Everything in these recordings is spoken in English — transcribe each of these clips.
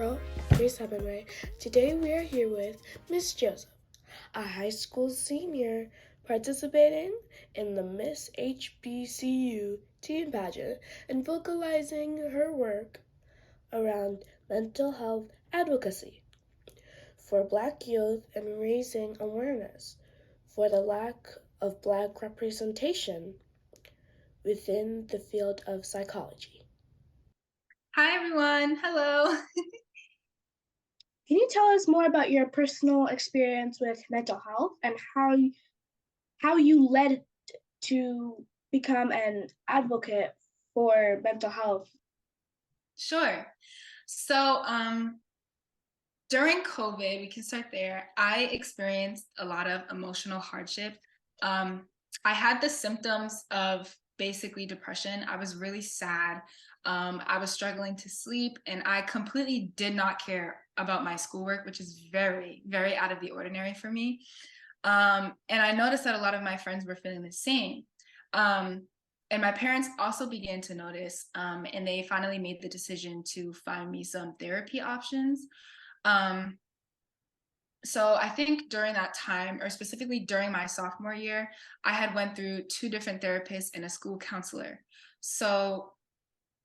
Intro, Grace Hemenway. Today we are here with Miss Joseph, a high school senior participating in the Miss HBCU teen pageant and vocalizing her work around mental health advocacy for Black youth and raising awareness for the lack of Black representation within the field of psychology. Hi, everyone. Hello. Can you tell us more about your personal experience with mental health and how you led to become an advocate for mental health? Sure. So, during COVID, we can start there. I experienced a lot of emotional hardship. I had the symptoms of basically depression. I was really sad. I was struggling to sleep, and I completely did not care about my schoolwork, which is very, very out of the ordinary for me. And I noticed that a lot of my friends were feeling the same. Um, and my parents also began to notice, and they finally made the decision to find me some therapy options. Um, so I think during that time, or specifically during my sophomore year, I had went through two different therapists and a school counselor. So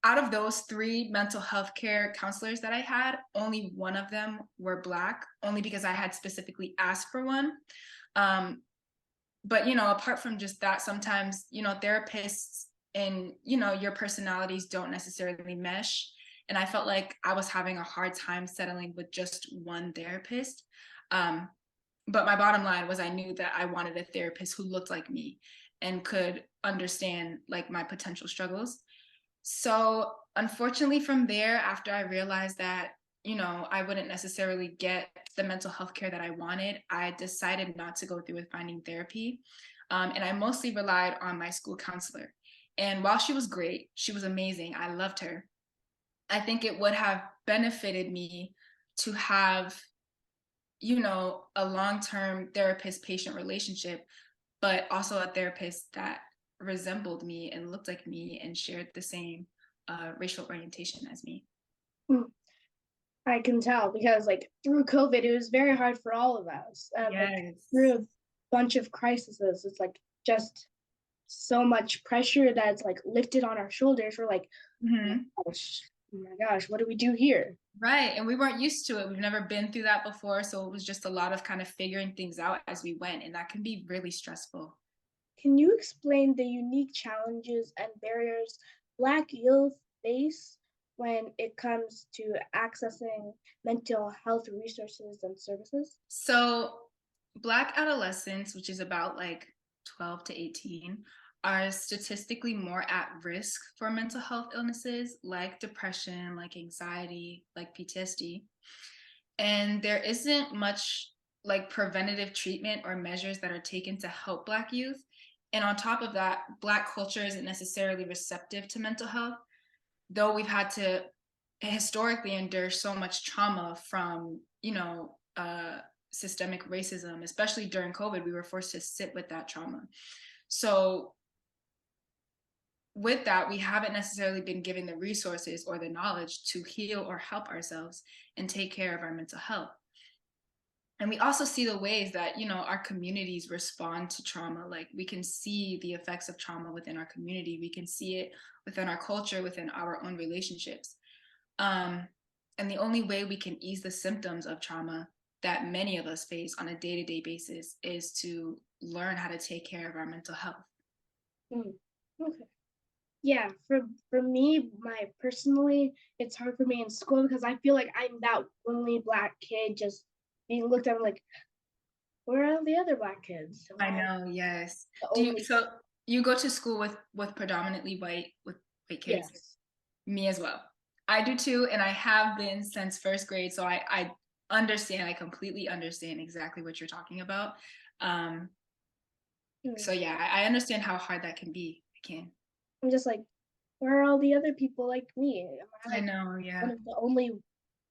out of those three mental health care counselors that I had, only one of them were Black, only because I had specifically asked for one. Um, but apart from just that, sometimes therapists and your personalities don't necessarily mesh, and I felt like I was having a hard time settling with just one therapist. um, but my bottom line was I knew that I wanted a therapist who looked like me and could understand like my potential struggles. So unfortunately, from there, after I realized that, I wouldn't necessarily get the mental health care that I wanted, I decided not to go through with finding therapy. And I mostly relied on my school counselor. And while she was great, she was amazing, I loved her, I think it would have benefited me to have, a long-term therapist-patient relationship, but also a therapist that resembled me and looked like me and shared the same racial orientation as me. I can tell because like through COVID, it was very hard for all of us. Like Yes. through a bunch of crises, it's like just so much pressure that's like lifted on our shoulders. We're like, Hmm. oh my gosh, what do we do here? Right. And we weren't used to it. We've never been through that before. So it was just a lot of kind of figuring things out as we went. And that can be really stressful. Can you explain the unique challenges and barriers Black youth face when it comes to accessing mental health resources and services? So, Black adolescents, which is about like 12 to 18, are statistically more at risk for mental health illnesses like depression, like anxiety, like PTSD. And there isn't much like preventative treatment or measures that are taken to help Black youth. And on top of that, Black culture isn't necessarily receptive to mental health, though we've had to historically endure so much trauma from, systemic racism, especially during COVID. We were forced to sit with that trauma. So with that, we haven't necessarily been given the resources or the knowledge to heal or help ourselves and take care of our mental health. And we also see the ways that our communities respond to trauma. Like we can see the effects of trauma within our community, we can see it within our culture, within our own relationships. um, and the only way we can ease the symptoms of trauma that many of us face on a day-to-day basis is to learn how to take care of our mental health. Mm, okay. Yeah, for me, my personally, it's hard for me in school because I feel like I'm that only Black kid just being looked at like, where are the other Black kids? Am I I know, yes. the Do you only? so you go to school with predominantly white kids? Yes. Me as well. I do too, and I have been since first grade, so I understand, I completely understand exactly what you're talking about. um Mm. so yeah, I understand how hard that can be. I can. I'm just like, where are all the other people like me? Am I I like know, one yeah. of the only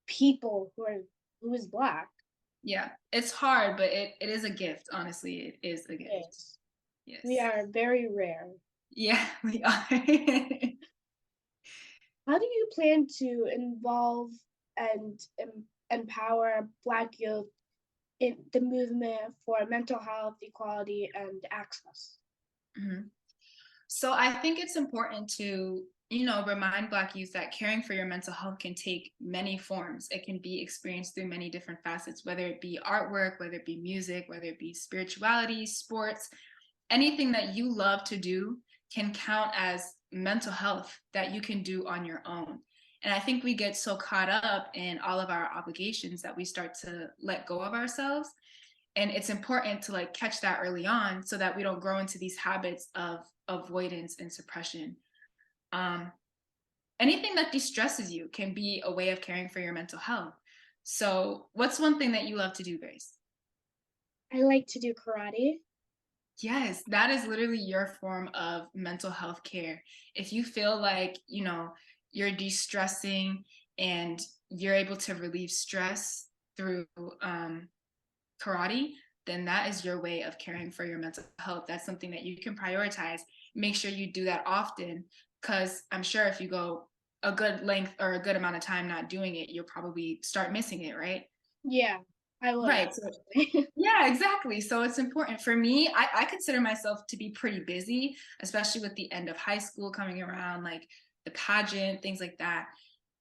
people who is Black? Yeah, it's hard, but it is a gift. Honestly, it is a gift. Yes. We Yes. are very rare. Yeah, we are. How do you plan to involve and empower Black youth in the movement for mental health, equality, and access? Mhm. So I think it's important to, remind Black youth that caring for your mental health can take many forms. It can be experienced through many different facets, whether it be artwork, whether it be music, whether it be spirituality, sports, anything that you love to do can count as mental health that you can do on your own. And I think we get so caught up in all of our obligations that we start to let go of ourselves. And it's important to like catch that early on so that we don't grow into these habits of avoidance and suppression. um, Anything that de-stresses you can be a way of caring for your mental health. So what's one thing that you love to do, Grace? I like to do karate. Yes, that is literally your form of mental health care. If you feel like, you're de-stressing and you're able to relieve stress through karate, then that is your way of caring for your mental health. That's something that you can prioritize. Make sure you do that often, because I'm sure if you go a good length or a good amount of time not doing it, you'll probably start missing it, right? Yeah, I would Right. actually. Yeah, exactly. So it's important for me. I consider myself to be pretty busy, especially with the end of high school coming around, like the pageant, things like that.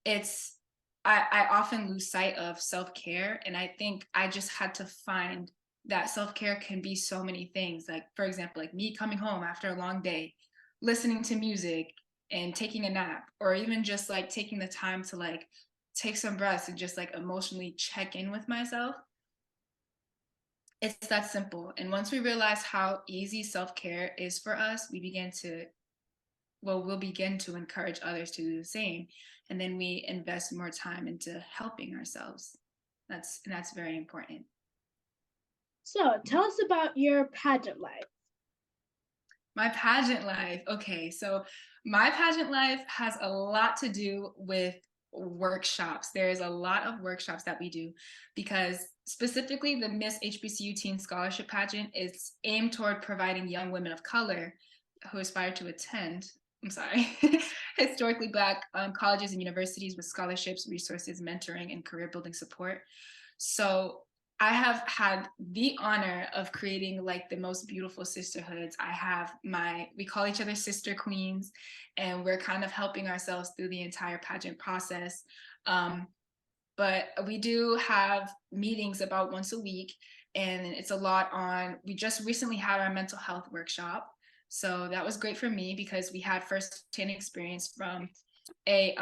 It's I often lose sight of self-care. And I think I just had to find that self-care can be so many things. Like, for example, like me coming home after a long day, listening to music and taking a nap, or even just like taking the time to like take some breaths and just like emotionally check in with myself. It's that simple. And once we realize how easy self-care is for us, we'll begin to encourage others to do the same. And then we invest more time into helping ourselves. That's very important. So, tell us about your pageant life. My pageant life. Okay, so my pageant life has a lot to do with workshops. There's a lot of workshops that we do because specifically the Miss HBCU Teen Scholarship Pageant is aimed toward providing young women of color who aspire to attend, I'm sorry, historically Black colleges and universities with scholarships, resources, mentoring, and career building support. So I have had the honor of creating like the most beautiful sisterhoods. We call each other sister queens, and we're kind of helping ourselves through the entire pageant process. But we do have meetings about once a week, and it's a lot on. We just recently had our mental health workshop. So that was great for me because we had first-hand experience from a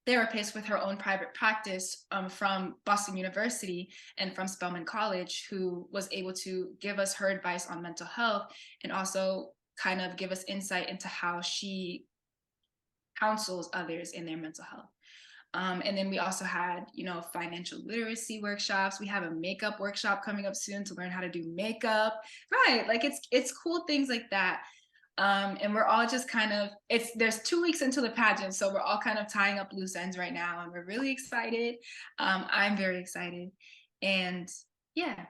therapist with her own private practice from Boston University and from Spelman College, who was able to give us her advice on mental health and also kind of give us insight into how she counsels others in their mental health. And then we also had, financial literacy workshops. We have a makeup workshop coming up soon to learn how to do makeup. Right, like it's cool things like that. And we're all just kind of there's 2 weeks into the pageant, so we're all kind of tying up loose ends right now, and we're really excited. I'm very excited, and yeah,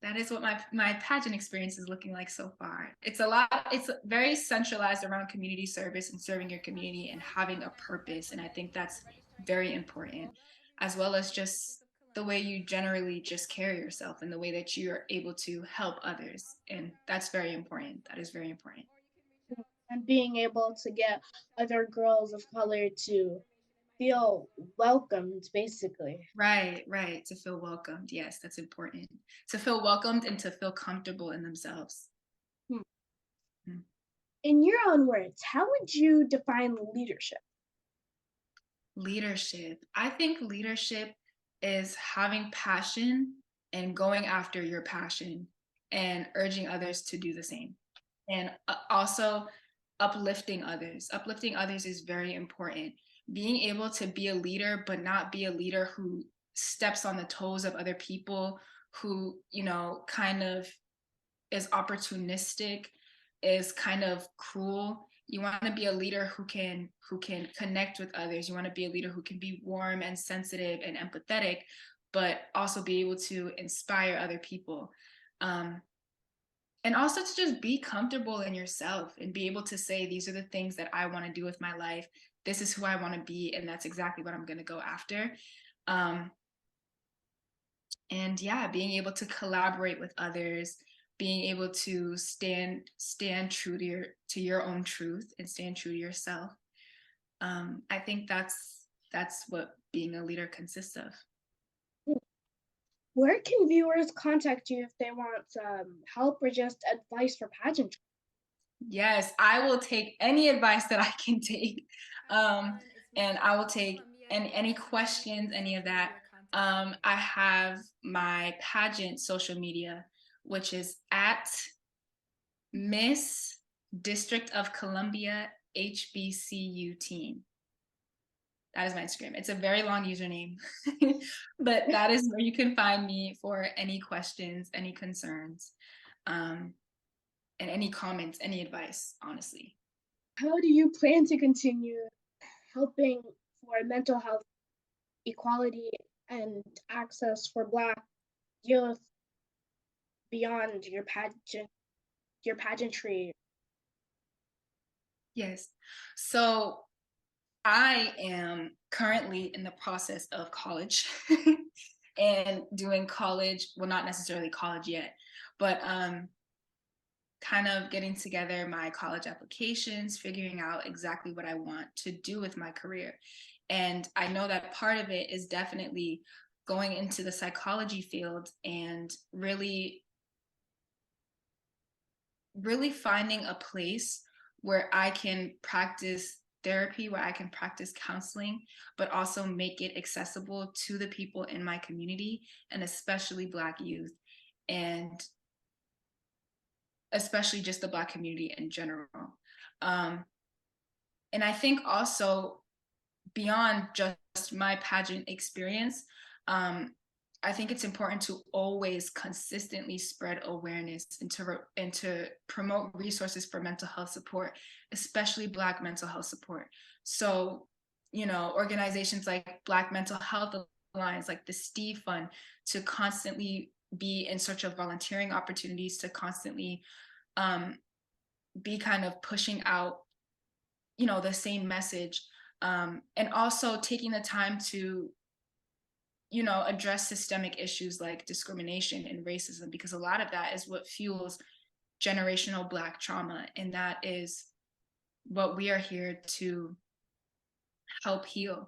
that is what my pageant experience is looking like so far. It's very centralized around community service and serving your community and having a purpose. And I think that's very important, as well as just the way you generally just carry yourself and the way that you're able to help others. And that's very important. That is very important. And being able to get other girls of color to feel welcomed, basically. Right, right. To feel welcomed. Yes, that's important. To feel welcomed and to feel comfortable in themselves. Hmm. Mm. In your own words, how would you define leadership? Leadership. I think leadership is having passion and going after your passion and urging others to do the same. And also uplifting others. Uplifting others is very important. Being able to be a leader, but not be a leader who steps on the toes of other people, who, kind of is opportunistic, is kind of cruel. You want to be a leader who can connect with others. You want to be a leader who can be warm and sensitive and empathetic, but also be able to inspire other people. Um, and also to just be comfortable in yourself and be able to say, these are the things that I want to do with my life. This is who I want to be, and that's exactly what I'm going to go after. Um, and yeah, being able to collaborate with others, being able to stand true to your own truth and stand true to yourself. I think that's what being a leader consists of. Where can viewers contact you if they want help or just advice for pageantry? Yes, I will take any advice that I can take. And I will take any questions, any of that. I have my pageant social media, which is at Miss District of Columbia HBCU team. That is my Instagram. It's a very long username, but that is where you can find me for any questions, any concerns, and any comments, any advice, honestly. How do you plan to continue helping for mental health equality and access for Black youth beyond your pageantry? Yes. So I am currently in the process of college and doing college, well, not necessarily college yet, but kind of getting together my college applications, figuring out exactly what I want to do with my career. And I know that part of it is definitely going into the psychology field and really finding a place where I can practice therapy, where I can practice counseling, but also make it accessible to the people in my community, and especially Black youth, and especially just the Black community in general. Um, and I think also beyond just my pageant experience, um, I think it's important to always consistently spread awareness and to promote resources for mental health support, especially Black mental health support. So, organizations like Black Mental Health Alliance, like the Steve Fund, to constantly be in search of volunteering opportunities, to constantly be kind of pushing out, the same message, and also taking the time to address systemic issues like discrimination and racism, because a lot of that is what fuels generational Black trauma, and that is what we are here to help heal.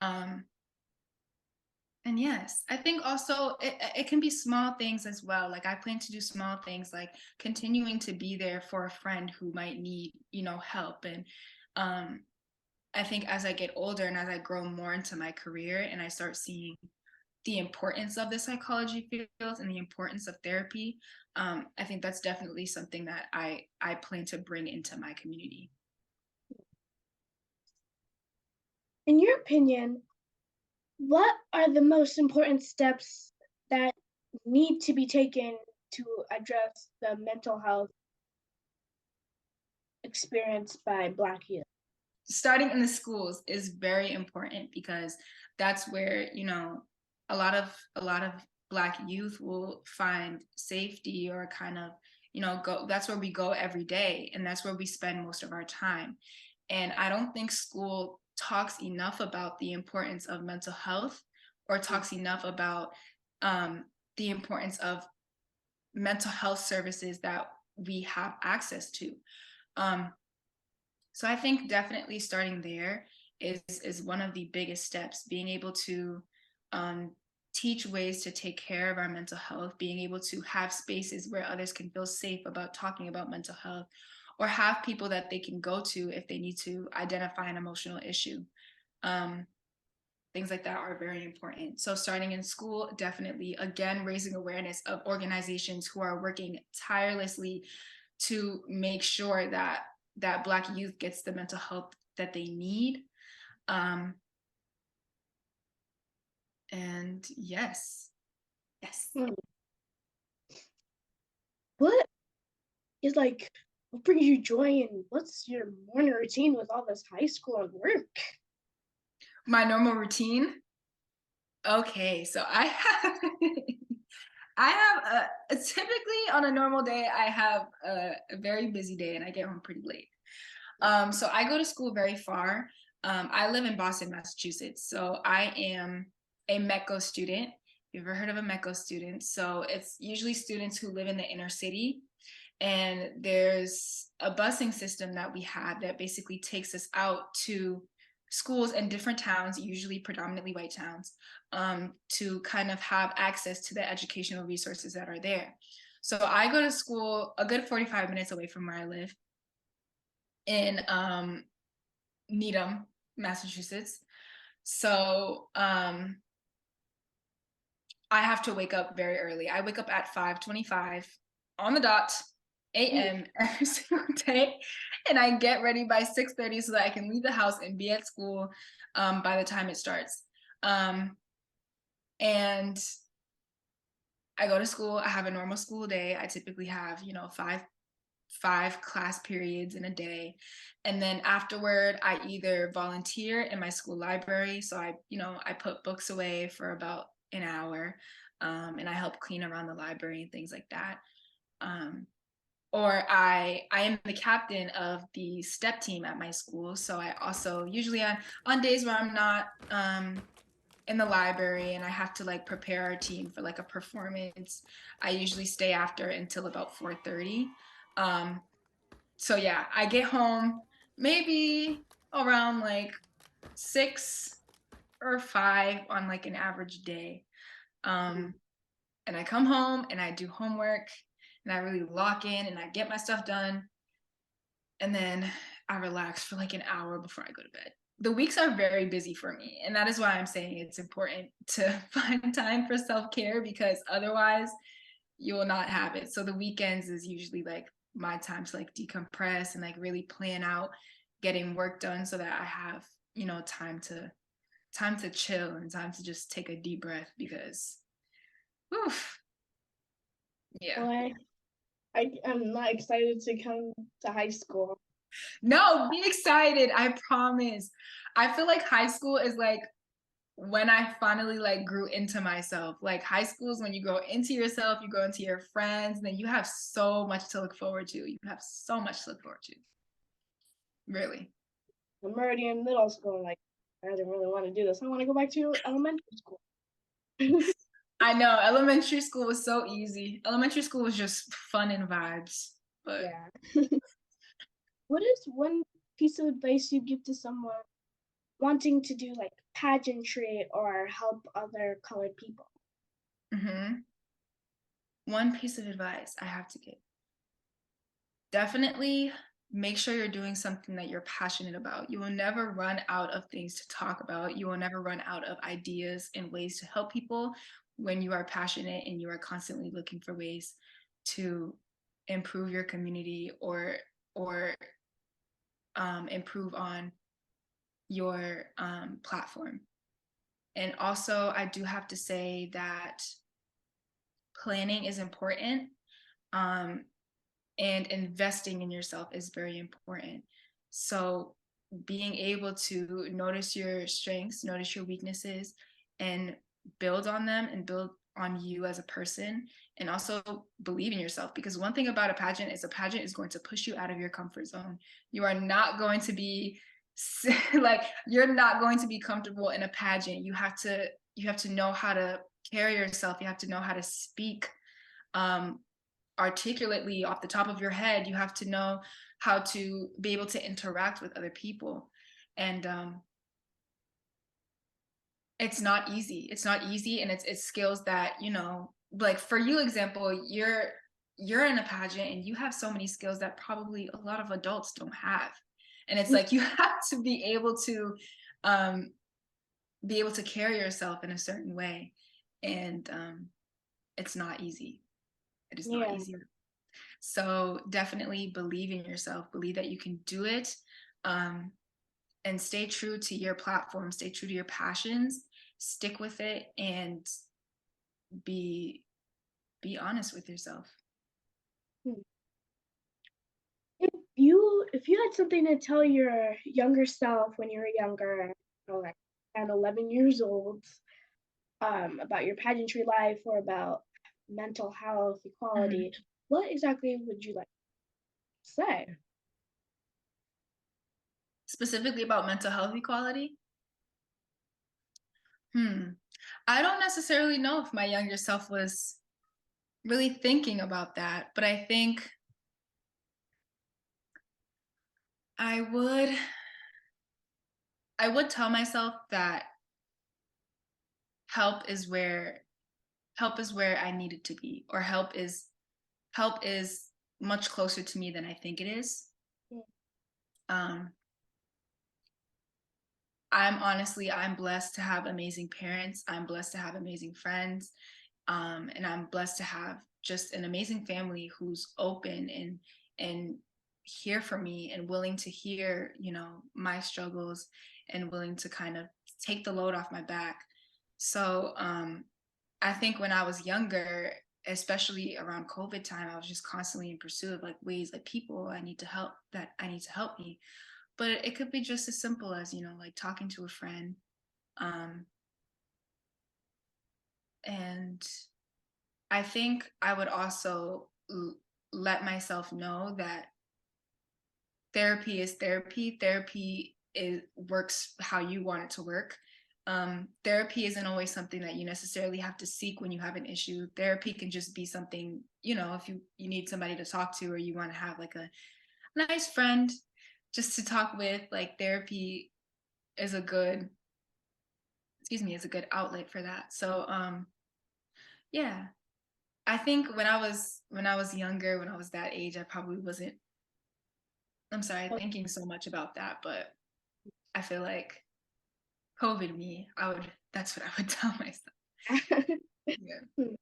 um, and yes, I think also it can be small things as well. Like I plan to do small things like continuing to be there for a friend who might need help. And I think as I get older and as I grow more into my career and I start seeing the importance of the psychology field and the importance of therapy, I think that's definitely something that I plan to bring into my community. In your opinion, what are the most important steps that need to be taken to address the mental health experienced by Black youth? Starting in the schools is very important, because that's where a lot of Black youth will find safety, or kind of go. That's where we go every day, and that's where we spend most of our time. And I don't think school talks enough about the importance of mental health, or talks enough about the importance of mental health services that we have access to. um, so I think definitely starting there is one of the biggest steps. Being able to teach ways to take care of our mental health, being able to have spaces where others can feel safe about talking about mental health, or have people that they can go to if they need to identify an emotional issue. Um, Things like that are very important. So starting in school, definitely, again, raising awareness of organizations who are working tirelessly to make sure that Black youth gets the mental health that they need. Um, and yes. Hmm. What is what brings you joy and what's your morning routine with all this high school and work? My normal routine. Okay, so I have I have typically on a normal day, I have a very busy day and I get home pretty late. So I go to school very far. I live in Boston, Massachusetts. So I am a MECO student. You ever heard of a MECO student? So it's usually students who live in the inner city. And there's a busing system that we have that basically takes us out to schools in different towns, usually predominantly white towns, to kind of have access to the educational resources that are there. So I go to school a good 45 minutes away from where I live in Needham, Massachusetts. So I have to wake up very early. I wake up at 5:25 on the dot a.m. every single day, and I get ready by 6:30 so that I can leave the house and be at school by the time it starts. And I go to school. I have a normal school day. I typically have, five class periods in a day, and then afterward I either volunteer in my school library, so I put books away for about an hour, and I help clean around the library and things like that, or I am the captain of the step team at my school, so I also usually on days where I'm not in the library and I have to like prepare our team for like a performance, I usually stay after until about 4:30. So yeah, I get home maybe around like 6 or 5 on like an average day. And I come home and I do homework and I really lock in and I get my stuff done. And then I relax for like an hour before I go to bed. The weeks are very busy for me. And that is why I'm saying it's important to find time for self care, because otherwise you will not have it. So the weekends is usually like my time to like decompress and like really plan out getting work done so that I have, time to chill and time to just take a deep breath because oof, yeah. Well, I'm not excited to come to high school. No, be excited. I promise. I feel like high school is like when I finally like grew into myself. Like high school is when you grow into yourself, you grow into your friends, and then you have so much to look forward to. You have so much to look forward to. Really. I'm already in middle school. Like, I didn't really want to do this. I want to go back to elementary school. I know elementary school was so easy. Elementary school was just fun and vibes. But Yeah. What is one piece of advice you give to someone wanting to do like pageantry or help other colored people? one piece of advice I have to give. Definitely make sure you're doing something that you're passionate about. You will never run out of things to talk about. You will never run out of ideas and ways to help people when you are passionate and you are constantly looking for ways to improve your community or improve on your platform. And also, I do have to say that planning is important. Um, and investing in yourself is very important. So being able to notice your strengths, notice your weaknesses, and build on them and build on you as a person, and also believe in yourself, because one thing about a pageant is going to push you out of your comfort zone. You are not going to be like you're not going to be comfortable in a pageant. You have to know how to carry yourself. You have to know how to speak um, articulately off the top of your head. You have to know how to be able to interact with other people. And it's not easy. It's not easy. And it's skills that, like for you example, you're in a pageant and you have so many skills that probably a lot of adults don't have. And it's like you have to um be able to carry yourself in a certain way. And it's not easy. It is not Yeah. easy. So definitely believe in yourself, believe that you can do it, and stay true to your platform, stay true to your passions, stick with it, and be honest with yourself. Hmm. If you had something to tell your younger self when you were younger, like 10, 11 years old, about your pageantry life or about mental health, Mhm. equality, what exactly would you like to say? Specifically about mental health equality. Hmm. I don't necessarily know if my younger self was really thinking about that, but I think I would I would tell myself that help is where help is where I needed to be, or help is much closer to me than I think it is. Mm. Um, I'm blessed to have amazing parents. I'm blessed to have amazing friends. And I'm blessed to have just an amazing family who's open and here for me and willing to hear, my struggles and willing to kind of take the load off my back. So I think when I was younger, especially around COVID time, I was just constantly in pursuit of like ways, like people I need to help me. But it could be just as simple as, like talking to a friend. Um, and I think I would also let myself know that therapy is therapy. Therapy is works how you want it to work. Therapy isn't always something that you necessarily have to seek when you have an issue. Therapy can just be something, if you need somebody to talk to, or you want to have like a nice friend just to talk with. Like therapy is a good, is a good outlet for that. So yeah, I think when I was younger, when I was that age, I probably wasn't, I'm sorry, thinking so much about that, but I feel like COVID me, that's what I would tell myself. Yeah. Hmm.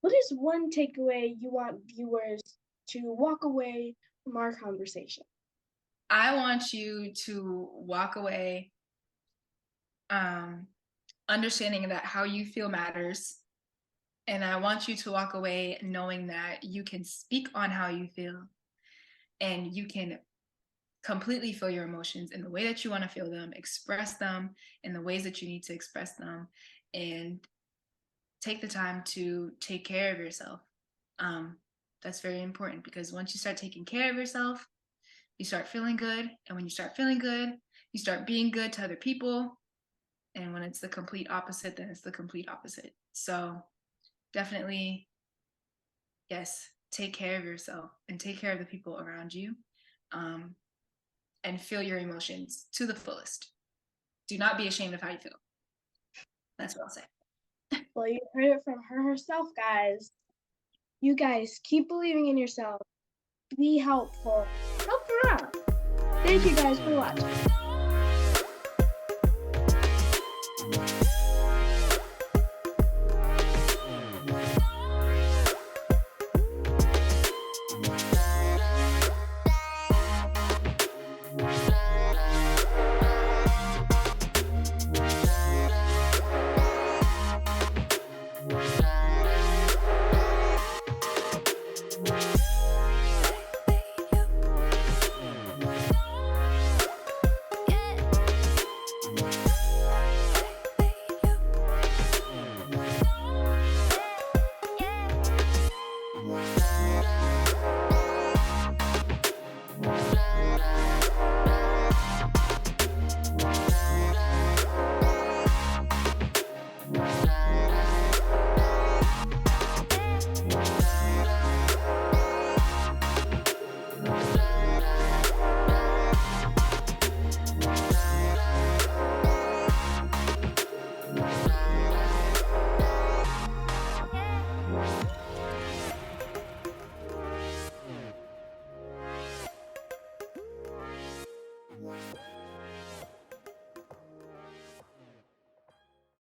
What is one takeaway you want viewers to walk away from our conversation? I want you to walk away um understanding that how you feel matters. And I want you to walk away knowing that you can speak on how you feel and you can completely feel your emotions in the way that you want to feel them, express them in the ways that you need to express them, and take the time to take care of yourself. Um, that's very important because once you start taking care of yourself, you start feeling good. And when you start feeling good, you start being good to other people. And when it's the complete opposite, then it's the complete opposite. So definitely, yes, take care of yourself and take care of the people around you. Um, and feel your emotions to the fullest. Do not be ashamed of how you feel. That's what I'll say. Well, you heard it from her herself, guys. You guys keep believing in yourself. Be helpful. Help her out. Thank you guys for watching.